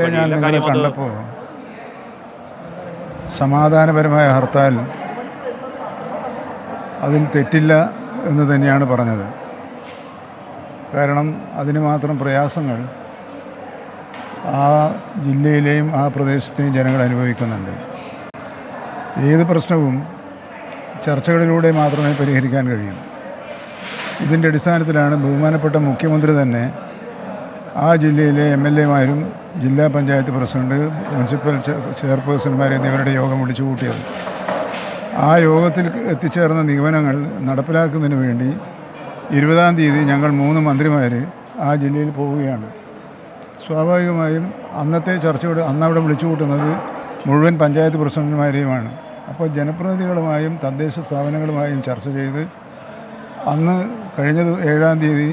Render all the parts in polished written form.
ഞാൻ നിങ്ങളെ കണ്ടപ്പോൾ സമാധാനപരമായ ഹർത്താൽ അതിൽ തെറ്റില്ല എന്ന് തന്നെയാണ് പറഞ്ഞത്. കാരണം അതിന് മാത്രം പ്രയാസങ്ങൾ ആ ജില്ലയിലെയും ആ പ്രദേശത്തെയും ജനങ്ങൾ അനുഭവിക്കുന്നുണ്ട്. ഏത് പ്രശ്നവും ചർച്ചകളിലൂടെ മാത്രമേ പരിഹരിക്കാൻ കഴിയൂ. ഇതിൻ്റെ അടിസ്ഥാനത്തിലാണ് ബഹുമാനപ്പെട്ട മുഖ്യമന്ത്രി തന്നെ ആ ജില്ലയിലെ MLA-മാരും ജില്ലാ പഞ്ചായത്ത് പ്രസിഡന്റ്, മുനിസിപ്പൽ ചെയർപേഴ്സൺമാർ എന്നിവരുടെ യോഗം വിളിച്ചു കൂട്ടിയത്. ആ യോഗത്തിൽ എത്തിച്ചേർന്ന നിഗമനങ്ങൾ നടപ്പിലാക്കുന്നതിന് വേണ്ടി 20-ാം തീയതി ഞങ്ങൾ 3 മന്ത്രിമാർ ആ ജില്ലയിൽ പോവുകയാണ്. സ്വാഭാവികമായും അന്നത്തെ ചർച്ചയോട് അന്നവിടെ വിളിച്ചു കൂട്ടുന്നത് മുഴുവൻ പഞ്ചായത്ത് പ്രസിഡന്റുമാരെയുമാണ്. അപ്പോൾ ജനപ്രതിനിധികളുമായും തദ്ദേശ സ്ഥാപനങ്ങളുമായും ചർച്ച ചെയ്ത് അന്ന് കഴിഞ്ഞ 7-ാം തീയതി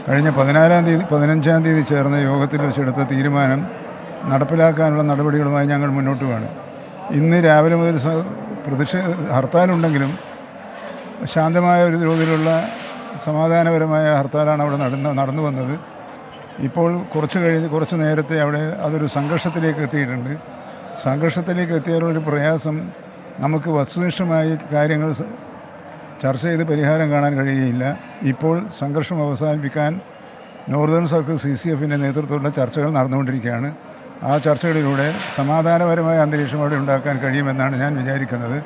കഴിഞ്ഞ 15-ാം തീയതി ചേർന്ന യോഗത്തിൽ വെച്ചെടുത്ത തീരുമാനം നടപ്പിലാക്കാനുള്ള നടപടികളുമായി ഞങ്ങൾ മുന്നോട്ട് പോവാണ്. ഇന്ന് രാവിലെ മുതൽ ഹർത്താലുണ്ടെങ്കിലും ശാന്തമായ ഒരു തോതിലുള്ള സമാധാനപരമായ ഹർത്താലാണ് അവിടെ നടന്നു വന്നത്. ഇപ്പോൾ കുറച്ച് നേരത്തെ അവിടെ അതൊരു സംഘർഷത്തിലേക്ക് എത്തിയിട്ടുണ്ട്. സംഘർഷത്തിലേക്ക് എത്തിയാലൊരു പ്രയാസം, നമുക്ക് വസ്തുനിഷ്ഠമായി കാര്യങ്ങൾ ചർച്ച ചെയ്ത് പരിഹാരം കാണാൻ കഴിയുകയില്ല. ഇപ്പോൾ സംഘർഷം അവസാനിപ്പിക്കാൻ നോർത്തേൺ സർക്കിൾ CCF-ൻ്റെ നേതൃത്വത്തിലുള്ള ചർച്ചകൾ നടന്നുകൊണ്ടിരിക്കുകയാണ്. ആ ചർച്ചകളിലൂടെ സമാധാനപരമായ അന്തരീക്ഷം അവിടെ ഉണ്ടാക്കാൻ കഴിയുമെന്നാണ് ഞാൻ വിചാരിക്കുന്നത്.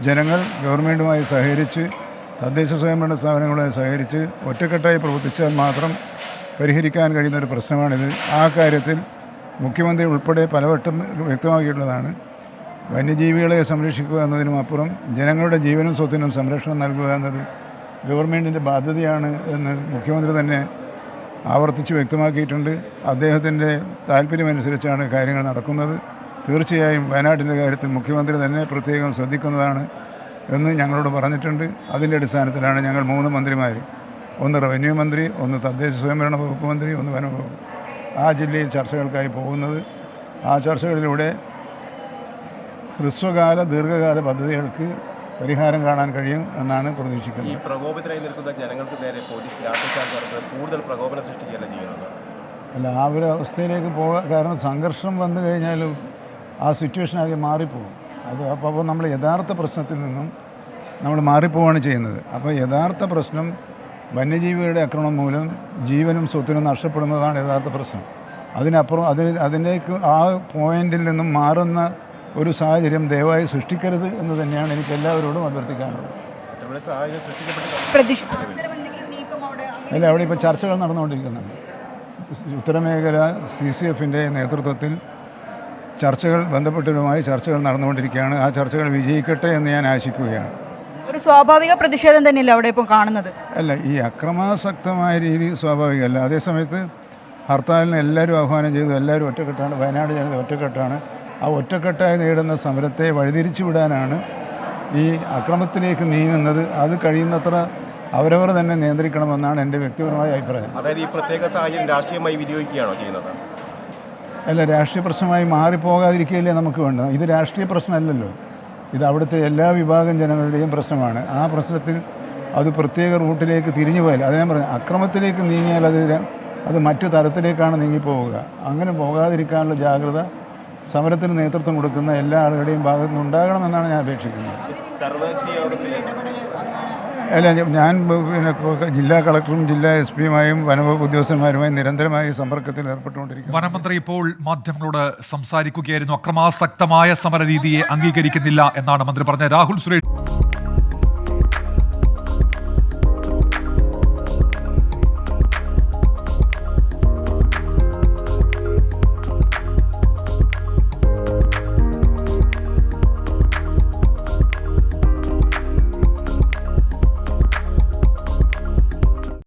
ജനങ്ങൾ ഗവൺമെൻറ്റുമായി സഹകരിച്ച്, തദ്ദേശ സ്വയംഭരണ സ്ഥാപനങ്ങളുമായി സഹകരിച്ച് ഒറ്റക്കെട്ടായി പ്രവർത്തിച്ചാൽ മാത്രം പരിഹരിക്കാൻ കഴിയുന്നൊരു പ്രശ്നമാണിത്. ആ കാര്യത്തിൽ മുഖ്യമന്ത്രി ഉൾപ്പെടെ പലവട്ടം വ്യക്തമാക്കിയിട്ടുള്ളതാണ്. വന്യജീവികളെ സംരക്ഷിക്കുക എന്നതിനുമപ്പുറം ജനങ്ങളുടെ ജീവനും സ്വത്തിനും സംരക്ഷണം നൽകുക എന്നത് ഗവൺമെൻറ്റിൻ്റെ ബാധ്യതയാണ് എന്ന് മുഖ്യമന്ത്രി തന്നെ ആവർത്തിച്ച് വ്യക്തമാക്കിയിട്ടുണ്ട്. അദ്ദേഹത്തിൻ്റെ താല്പര്യമനുസരിച്ചാണ് കാര്യങ്ങൾ നടക്കുന്നത്. തീർച്ചയായും വയനാട്ടിൻ്റെ കാര്യത്തിൽ മുഖ്യമന്ത്രി തന്നെ പ്രത്യേകം ശ്രദ്ധിക്കുന്നതാണ് എന്ന് ഞങ്ങളോട് പറഞ്ഞിട്ടുണ്ട്. അതിൻ്റെ അടിസ്ഥാനത്തിലാണ് ഞങ്ങൾ 3 മന്ത്രിമാർ, ഒന്ന് റവന്യൂ മന്ത്രി, ഒന്ന് തദ്ദേശ സ്വയംഭരണ വകുപ്പ് മന്ത്രി, ഒന്ന് വനംവകുപ്പ്, ആ ജില്ലയിൽ ചർച്ചകൾക്കായി പോകുന്നത്. ആ ചർച്ചകളിലൂടെ ഹ്രസ്വകാല ദീർഘകാല പദ്ധതികൾക്ക് പരിഹാരം കാണാൻ കഴിയും എന്നാണ് പ്രതീക്ഷിക്കുന്നത്. ഈ പ്രകോപനത്തിനായി നിൽക്കുന്ന ജനങ്ങൾക്ക് നേരെ പോലീസ് ലാത്തിച്ചാർജ് നടത്തുന്നത് കൂടുതൽ പ്രകോപനം സൃഷ്ടിക്കുകയല്ല ചെയ്യുന്നത്. അല്ല, ആ ഒരു അവസ്ഥയിലേക്ക് പോകാൻ കാരണം സംഘർഷം വന്നു കഴിഞ്ഞാൽ ആ സിറ്റുവേഷനാകെ മാറിപ്പോകും. അപ്പോൾ നമ്മൾ യഥാർത്ഥ പ്രശ്നത്തിൽ നിന്നും നമ്മൾ മാറിപ്പോവുകയാണ് ചെയ്യുന്നത്. അപ്പോൾ യഥാർത്ഥ പ്രശ്നം വന്യജീവികളുടെ ആക്രമണം മൂലം ജീവനും സ്വത്തിനും നഷ്ടപ്പെടുന്നതാണ് യഥാർത്ഥ പ്രശ്നം. അതിനപ്പുറം അതിലേക്ക് ആ പോയിന്റിൽ നിന്നും മാറുന്ന ഒരു സാഹചര്യം ദയവായി സൃഷ്ടിക്കരുത് എന്ന് തന്നെയാണ് എനിക്ക് എല്ലാവരോടും അഭ്യർത്ഥിക്കാനുള്ളത്. അല്ല, അവിടെ ഇപ്പോൾ ചർച്ചകൾ നടന്നുകൊണ്ടിരിക്കുന്നുണ്ട്. ഉത്തരമേഖല CCF-ൻ്റെ നേതൃത്വത്തിൽ ബന്ധപ്പെട്ടവരുമായി ചർച്ചകൾ നടന്നുകൊണ്ടിരിക്കുകയാണ്. ആ ചർച്ചകൾ വിജയിക്കട്ടെ എന്ന് ഞാൻ ആശിക്കുകയാണ്. ഒരു സ്വാഭാവിക പ്രതിഷേധം തന്നെയല്ലേ അവിടെ ഇപ്പോൾ കാണുന്നത്? അല്ല, ഈ അക്രമാസക്തമായ രീതി സ്വാഭാവികമല്ല. അതേസമയത്ത് ഹർത്താലിന് എല്ലാവരും ആഹ്വാനം ചെയ്തു, എല്ലാവരും ഒറ്റക്കെട്ടാണ്, വയനാട് ജനത ഒറ്റക്കെട്ടാണ്. ആ ഒറ്റക്കെട്ടായി നേടുന്ന സമരത്തെ വഴിതിരിച്ചു വിടാനാണ് ഈ അക്രമത്തിലേക്ക് നീങ്ങുന്നത്. അത് കഴിയുന്നത്ര അവരവർ തന്നെ നിയന്ത്രിക്കണമെന്നാണ് എൻ്റെ വ്യക്തിപരമായ അഭിപ്രായം. അതായത് ഈ പ്രത്യേക സാഹചര്യം രാഷ്ട്രീയമായി വിനിയോഗിക്കുകയാണോ ചെയ്യുന്നത്? അല്ല, രാഷ്ട്രീയ പ്രശ്നമായി മാറിപ്പോകാതിരിക്കുകയല്ലേ നമുക്ക് വേണ്ടത്. ഇത് രാഷ്ട്രീയ പ്രശ്നമല്ലല്ലോ, ഇത് അവിടുത്തെ എല്ലാ വിഭാഗം ജനങ്ങളുടെയും പ്രശ്നമാണ്. ആ പ്രശ്നത്തിൽ അത് പ്രത്യേക റൂട്ടിലേക്ക് തിരിഞ്ഞു പോയാൽ, അത് ഞാൻ പറഞ്ഞു, അക്രമത്തിലേക്ക് നീങ്ങിയാൽ അത് മറ്റു തരത്തിലേക്കാണ് നീങ്ങിപ്പോവുക. അങ്ങനെ പോകാതിരിക്കാനുള്ള ജാഗ്രത സമരത്തിന് നേതൃത്വം കൊടുക്കുന്ന എല്ലാ ആളുകളുടെയും ഭാഗത്തു നിന്നുണ്ടാകണമെന്നാണ് ഞാൻ അപേക്ഷിക്കുന്നത്. അല്ല, ഞാൻ ജില്ലാ കളക്ടറും ജില്ലാ SP-യുമായും വനംവകുപ്പ് ഉദ്യോഗസ്ഥന്മാരുമായി നിരന്തരമായി സമ്പർക്കത്തിൽ ഏർപ്പെട്ടുകൊണ്ടിരിക്കുന്നു. വനമന്ത്രി ഇപ്പോൾ മാധ്യമങ്ങളോട് സംസാരിക്കുകയായിരുന്നു. അക്രമാസക്തമായ സമര രീതിയെ അംഗീകരിക്കുന്നില്ല എന്നാണ് മന്ത്രി പറഞ്ഞത്. രാഹുൽ സുരേഷ്.